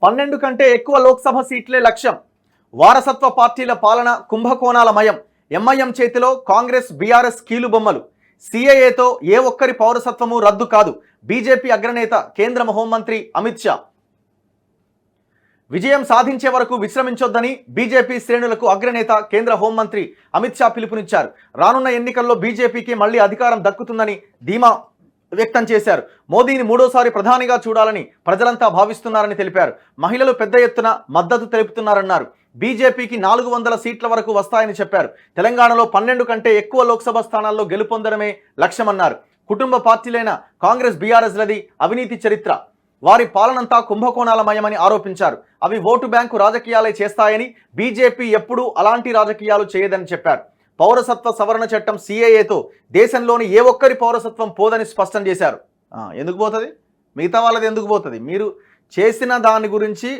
12 కంటే ఎక్కువ లోక్సభ సీట్లే లక్ష్యం. వారసత్వ పార్టీల పాలన కుంభకోణాలమయం. ఎంఐఎం చేతిలో కాంగ్రెస్ బీఆర్ఎస్ కీలుబొమ్మలు. సిఏఏతో ఏ ఒక్కరి పౌరసత్వము రద్దు కాదు. బీజేపీ అగ్రనేత కేంద్ర హోంమంత్రి అమిత్ షా. విజయం సాధించే వరకు విశ్రమించొద్దని బీజేపీ శ్రేణులకు అగ్రనేత కేంద్ర హోంమంత్రి అమిత్ షా పిలుపునిచ్చారు. రానున్న ఎన్నికల్లో బీజేపీకి మళ్లీ అధికారం దక్కుతుందని ధీమా వ్యక్తం చేశారు. మోదీని మూడోసారి ప్రధానిగా చూడాలని ప్రజలంతా భావిస్తున్నారని తెలిపారు. మహిళలు పెద్ద ఎత్తున మద్దతు తెలుపుతున్నారన్నారు. బీజేపీకి 400 సీట్ల వరకు వస్తాయని చెప్పారు. తెలంగాణలో 12 కంటే ఎక్కువ లోక్సభ స్థానాల్లో గెలుపొందడమే లక్ష్యమన్నారు. కుటుంబ పార్టీలైన కాంగ్రెస్ బీఆర్ఎస్లది అవినీతి చరిత్ర. వారి పాలనంతా కుంభకోణాలమయమని ఆరోపించారు. అవి ఓటు బ్యాంకు రాజకీయాలే చేస్తాయని, బీజేపీ ఎప్పుడూ అలాంటి రాజకీయాలు చేయదని చెప్పారు. పౌరసత్వ సవరణ చట్టం సిఏఏతో దేశంలోని ఏ ఒక్కరి పౌరసత్వం పోదని స్పష్టం చేశారు. ఎందుకు పోతుంది? మిగతా వాళ్ళది ఎందుకు పోతుంది? మీరు చేసిన దాని గురించి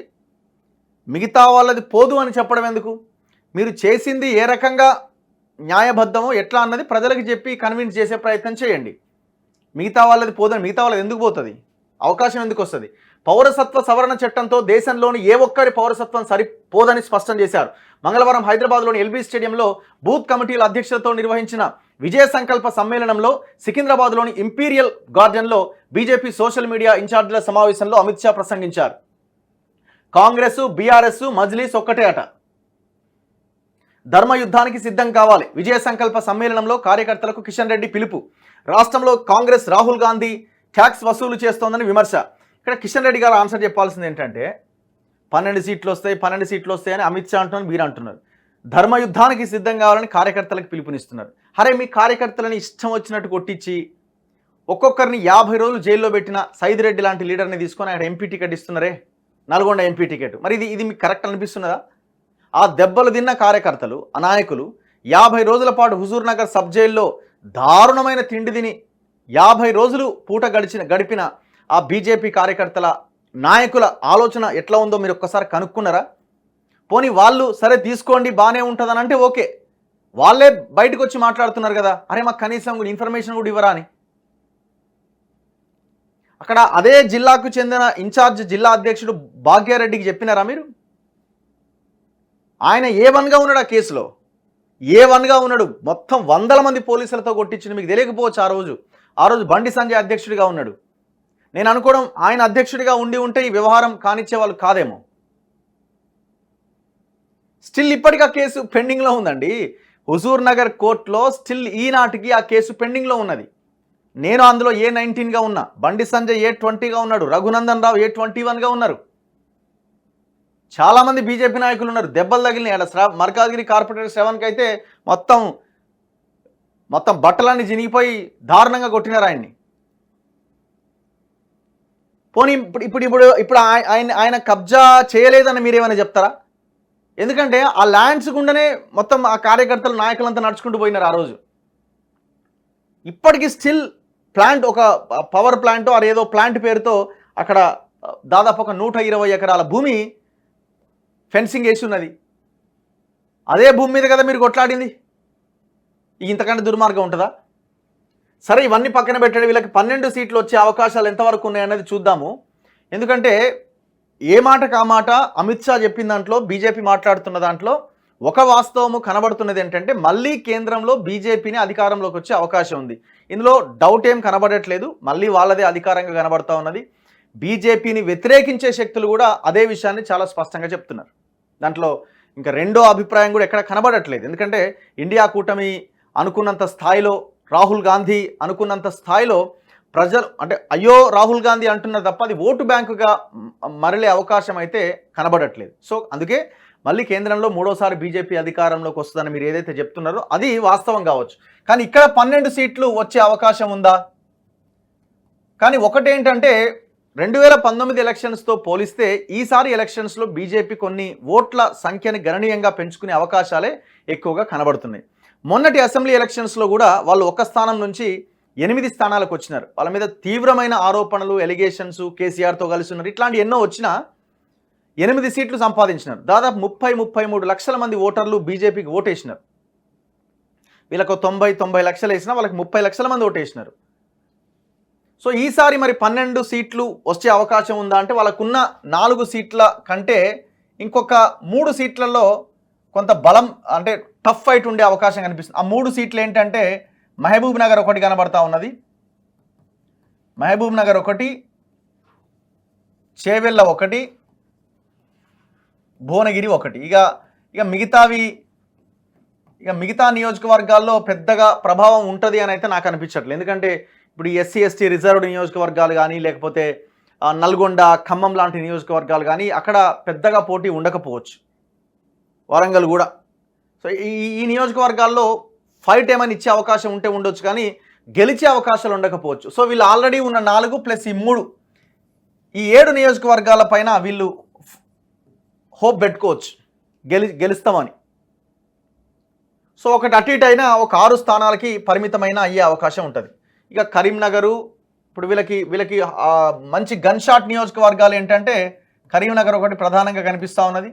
మిగతా వాళ్ళది పోదు అని చెప్పడం ఎందుకు? మీరు చేసింది ఏ రకంగా న్యాయబద్ధమో ఎట్లా అన్నది ప్రజలకు చెప్పి కన్విన్స్ చేసే ప్రయత్నం చేయండి. మిగతా వాళ్ళది పోదని, మిగతా వాళ్ళది ఎందుకు పోతుంది? అవకాశం ఎందుకు వస్తుంది? పౌరసత్వ సవరణ చట్టంతో దేశంలోని ఏ ఒక్కరి పౌరసత్వం సరిపోదని స్పష్టం చేశారు. మంగళవారం హైదరాబాద్లోని ఎల్బీ స్టేడియంలో బూత్ కమిటీల అధ్యక్షులతో నిర్వహించిన విజయ సంకల్ప సమ్మేళనంలో సికింద్రాబాద్లోని ఇంపీరియల్ గార్డెన్లో బీజేపీ సోషల్ మీడియా ఇన్ఛార్జీల సమావేశంలో అమిత్ షా ప్రసంగించారు. కాంగ్రెస్ బీఆర్ఎస్ మజ్లీస్ ఒక్కటే అట. ధర్మయుద్ధానికి సిద్ధం కావాలి. విజయ సంకల్ప సమ్మేళనంలో కార్యకర్తలకు కిషన్ రెడ్డి పిలుపు. రాష్ట్రంలో కాంగ్రెస్ రాహుల్ గాంధీ ట్యాక్స్ వసూలు చేస్తోందని విమర్శ. ఇక్కడ కిషన్ రెడ్డి గారు ఆన్సర్ చెప్పాల్సింది ఏంటంటే 12 సీట్లు వస్తాయి అని అమిత్ షా అంటున్నారు, మీరు అంటున్నారు. ధర్మయుద్ధానికి సిద్ధం కావాలని కార్యకర్తలకు పిలుపునిస్తున్నారు. అరే, మీ కార్యకర్తలని ఇష్టం వచ్చినట్టు కొట్టించి ఒక్కొక్కరిని 50 రోజులు జైల్లో పెట్టిన సైద్ రెడ్డి లాంటి లీడర్ని తీసుకొని ఆయన ఎంపీ టికెట్ ఇస్తున్నారే, నల్గొండ ఎంపీ టికెట్. మరి ఇది మీకు కరెక్ట్ అనిపిస్తున్నదా? ఆ దెబ్బలు తిన్న కార్యకర్తలు, ఆ నాయకులు 50 రోజుల పాటు హుజూర్ నగర్ సబ్ జైల్లో దారుణమైన తిండి తిని 50 రోజులు పూట గడిపిన ఆ బీజేపీ కార్యకర్తల నాయకుల ఆలోచన ఎట్లా ఉందో మీరు ఒక్కసారి కనుక్కున్నారా? పోనీ వాళ్ళు సరే తీసుకోండి బాగానే ఉంటుందని అంటే ఓకే, వాళ్ళే బయటకు వచ్చి మాట్లాడుతున్నారు కదా, అరే మాకు కనీసం ఇన్ఫర్మేషన్ కూడా ఇవ్వరా అని. అక్కడ అదే జిల్లాకు చెందిన ఇన్ఛార్జ్ జిల్లా అధ్యక్షుడు భాగ్యారెడ్డికి చెప్పినారా మీరు? ఆయన A1గా ఉన్నాడు ఆ కేసులో, A1గా ఉన్నాడు. మొత్తం 100 మంది పోలీసులతో కొట్టించింది మీకు తెలియకపోవచ్చు. ఆ రోజు బండి సంజయ్ అధ్యక్షుడిగా ఉన్నాడు. నేను అనుకోవడం ఆయన అధ్యక్షుడిగా ఉంటే ఈ వ్యవహారం కానిచ్చే వాళ్ళు కాదేమో. స్టిల్ ఇప్పటికీ ఆ కేసు పెండింగ్లో ఉందండి. హుజూర్ నగర్ కోర్టులో స్టిల్ ఈనాటికి ఆ కేసు పెండింగ్లో ఉన్నది. నేను అందులో A19గా ఉన్నా, బండి సంజయ్ A20గా ఉన్నాడు, రఘునందన్ రావు A21గా ఉన్నారు. చాలామంది బీజేపీ నాయకులు ఉన్నారు. దెబ్బలు తగిలినాయి. అక్కడ మల్కాజ్గిరి కార్పొరేటర్ శ్రవణ్కి అయితే మొత్తం బట్టలన్నీ జినిగిపోయి దారుణంగా కొట్టినారు ఆయన్ని. పోనీ ఇప్పుడు ఆయన కబ్జా చేయలేదని మీరేమైనా చెప్తారా? ఎందుకంటే ఆ ల్యాండ్స్ గుండనే మొత్తం ఆ కార్యకర్తలు నాయకులంతా నడుచుకుంటూ పోయినారు ఆ రోజు. ఇప్పటికీ స్టిల్ ప్లాంట్, ఒక పవర్ ప్లాంట్ ఏదో ప్లాంట్ పేరుతో అక్కడ దాదాపు ఒక 120 ఎకరాల భూమి ఫెన్సింగ్ వేసి ఉన్నది. అదే భూమి మీద కదా మీరు కొట్లాడింది. ఇంతకంటే దుర్మార్గం ఉంటుందా? సరే, ఇవన్నీ పక్కన పెట్టండి. వీళ్ళకి 12 సీట్లు వచ్చే అవకాశాలు ఎంతవరకు ఉన్నాయన్నది చూద్దాము. ఎందుకంటే ఏ మాటకు ఆ మాట అమిత్ షా చెప్పిన దాంట్లో, బీజేపీ మాట్లాడుతున్న దాంట్లో ఒక వాస్తవము కనబడుతున్నది ఏంటంటే మళ్ళీ కేంద్రంలో బీజేపీని అధికారంలోకి వచ్చే అవకాశం ఉంది. ఇందులో డౌట్ ఏం కనబడట్లేదు. మళ్ళీ వాళ్ళదే అధికారంగా కనబడతా ఉన్నది. బీజేపీని వ్యతిరేకించే శక్తులు కూడా అదే విషయాన్ని చాలా స్పష్టంగా చెప్తున్నారు. దాంట్లో ఇంకా రెండో అభిప్రాయం కూడా ఎక్కడ కనబడట్లేదు. ఎందుకంటే ఇండియా కూటమి అనుకున్నంత స్థాయిలో, రాహుల్ గాంధీ అనుకున్నంత స్థాయిలో ప్రజలు అంటే అయ్యో రాహుల్ గాంధీ అంటున్నారు తప్ప అది ఓటు బ్యాంకుగా మరలే అవకాశం అయితే కనబడట్లేదు. సో అందుకే మళ్ళీ కేంద్రంలో మూడోసారి బీజేపీ అధికారంలోకి వస్తుందని మీరు ఏదైతే చెప్తున్నారో అది వాస్తవం కావచ్చు. కానీ ఇక్కడ 12 సీట్లు వచ్చే అవకాశం ఉందా? కానీ ఒకటేంటంటే 2019 ఎలక్షన్స్తో పోలిస్తే ఈసారి ఎలక్షన్స్లో బీజేపీ కొన్ని ఓట్ల సంఖ్యని గణనీయంగా పెంచుకునే అవకాశాలే ఎక్కువగా కనబడుతున్నాయి. మొన్నటి అసెంబ్లీ ఎలక్షన్స్లో కూడా వాళ్ళు 1 స్థానం నుంచి 8 స్థానాలకు వచ్చినారు. వాళ్ళ మీద తీవ్రమైన ఆరోపణలు, ఎలిగేషన్స్, కేసీఆర్తో కలిసి ఉన్నారు, ఇట్లాంటి ఎన్నో వచ్చినా 8 సీట్లు సంపాదించినారు. దాదాపు 30-33 లక్షల మంది ఓటర్లు బీజేపీకి ఓటేసినారు. వీళ్ళకు 90 లక్షలు వేసినా వాళ్ళకి 30 లక్షల మంది ఓటేసినారు. సో ఈసారి మరి 12 సీట్లు వచ్చే అవకాశం ఉందా అంటే వాళ్ళకున్న 4 సీట్ల కంటే ఇంకొక 3 సీట్లలో కొంత బలం అంటే టఫ్ ఫైట్ ఉండే అవకాశం కనిపిస్తుంది. ఆ 3 సీట్లు ఏంటంటే మహబూబ్ నగర్ ఒకటి కనబడతా ఉన్నది, మహబూబ్ నగర్ ఒకటి, చేవెళ్ళ ఒకటి, భువనగిరి ఒకటి. ఇక మిగతా నియోజకవర్గాల్లో పెద్దగా ప్రభావం ఉంటుంది అని అయితే నాకు అనిపించట్లేదు. ఎందుకంటే ఇప్పుడు ఈ ఎస్సీ ఎస్టీ రిజర్వ్డ్ నియోజకవర్గాలు కానీ లేకపోతే నల్గొండ ఖమ్మం లాంటి నియోజకవర్గాలు కానీ అక్కడ పెద్దగా పోటీ ఉండకపోవచ్చు, వరంగల్ కూడా. సో ఈ నియోజకవర్గాల్లో ఫైట్ ఏమైనా ఇచ్చే అవకాశం ఉంటే ఉండొచ్చు కానీ గెలిచే అవకాశాలు ఉండకపోవచ్చు. సో వీళ్ళు ఆల్రెడీ ఉన్న 4 ప్లస్ ఈ 3 ఈ 7 నియోజకవర్గాల పైన వీళ్ళు హోప్ పెట్టుకోవచ్చు గెలుస్తామని. సో ఒకటి అటు ఇటు అయినా ఒక 6 స్థానాలకి పరిమితమైన అయ్యే అవకాశం ఉంటుంది. ఇక కరీంనగరు ఇప్పుడు వీళ్ళకి మంచి గన్ షాట్ నియోజకవర్గాలు ఏంటంటే కరీంనగర్ ఒకటి ప్రధానంగా కనిపిస్తూ ఉన్నది,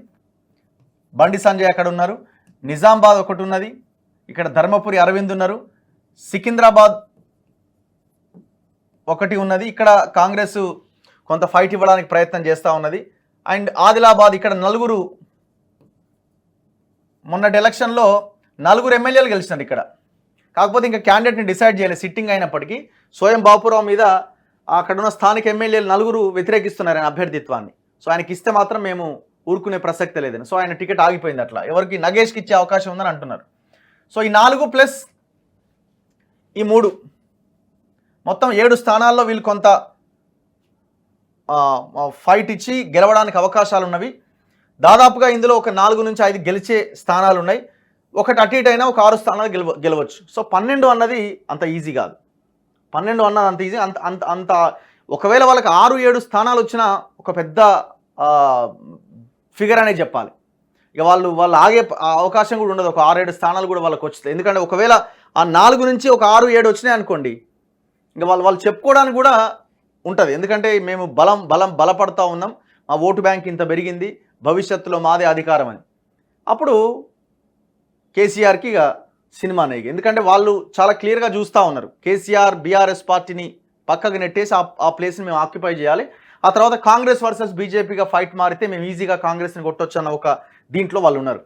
బండి సంజయ్ అక్కడ ఉన్నారు, నిజామాబాద్ ఒకటి ఉన్నది, ఇక్కడ ధర్మపురి అరవింద్ ఉన్నారు, సికింద్రాబాద్ ఒకటి ఉన్నది, ఇక్కడ కాంగ్రెస్ కొంత ఫైట్ ఇవ్వడానికి ప్రయత్నం చేస్తూ ఉన్నది, అండ్ ఆదిలాబాద్ ఇక్కడ మొన్నటి ఎలక్షన్లో 4 ఎమ్మెల్యేలు గెలిచినారు ఇక్కడ. కాకపోతే ఇంకా క్యాండిడేట్ని డిసైడ్ చేయలేదు సిట్టింగ్ అయినప్పటికీ. సోయం బాపురావు మీద అక్కడ ఉన్న స్థానిక ఎమ్మెల్యేలు 4 వ్యతిరేకిస్తున్నారు ఆయన అభ్యర్థిత్వాన్ని. సో ఆయనకి ఇస్తే మాత్రం మేము ఊరుకునే ప్రసక్తి లేదని. సో ఆయన టికెట్ ఆగిపోయింది. అట్లా ఎవరికి నగేష్కి ఇచ్చే అవకాశం ఉందని అంటున్నారు. సో ఈ 4 ప్లస్ ఈ 3 మొత్తం 7 స్థానాల్లో వీళ్ళు కొంత ఫైట్ ఇచ్చి గెలవడానికి అవకాశాలు ఉన్నవి. దాదాపుగా ఇందులో ఒక 4 నుంచి 5 గెలిచే స్థానాలు ఉన్నాయి. ఒకటి అటు ఇటు అయినా ఒక 6 స్థానాలు గెలవచ్చు. సో 12 అన్నది అంత ఈజీ కాదు. 12 అన్నది అంత ఈజీ అంత ఒకవేళ వాళ్ళకి 6-7 స్థానాలు వచ్చినా ఒక పెద్ద ఫిగర్ అనేది చెప్పాలి. ఇక వాళ్ళు ఆగే అవకాశం కూడా ఉండదు. ఒక 6-7 స్థానాలు కూడా వాళ్ళకి వస్తుంది. ఎందుకంటే ఒకవేళ ఆ 4 నుంచి ఒక 6-7 వచ్చినాయి అనుకోండి, ఇంకా వాళ్ళు చెప్పుకోవడానికి కూడా ఉంటుంది. ఎందుకంటే మేము బలపడతా ఉన్నాం, మా ఓటు బ్యాంక్ ఇంత పెరిగింది, భవిష్యత్తులో మాదే అధికారం అని. అప్పుడు కేసీఆర్కి ఇక సినిమానే. ఎందుకంటే వాళ్ళు చాలా క్లియర్గా చూస్తూ ఉన్నారు, కేసీఆర్ బీఆర్ఎస్ పార్టీని పక్కకు నెట్టేసి ఆ ప్లేస్ని మేము ఆక్యుపై చేయాలి, ఆ తర్వాత కాంగ్రెస్ వర్సెస్ బీజేపీగా ఫైట్ మారితే మేము ఈజీగా కాంగ్రెస్ని కొట్టొచ్చు అన్న ఒక దీంట్లో వాళ్ళు ఉన్నారు.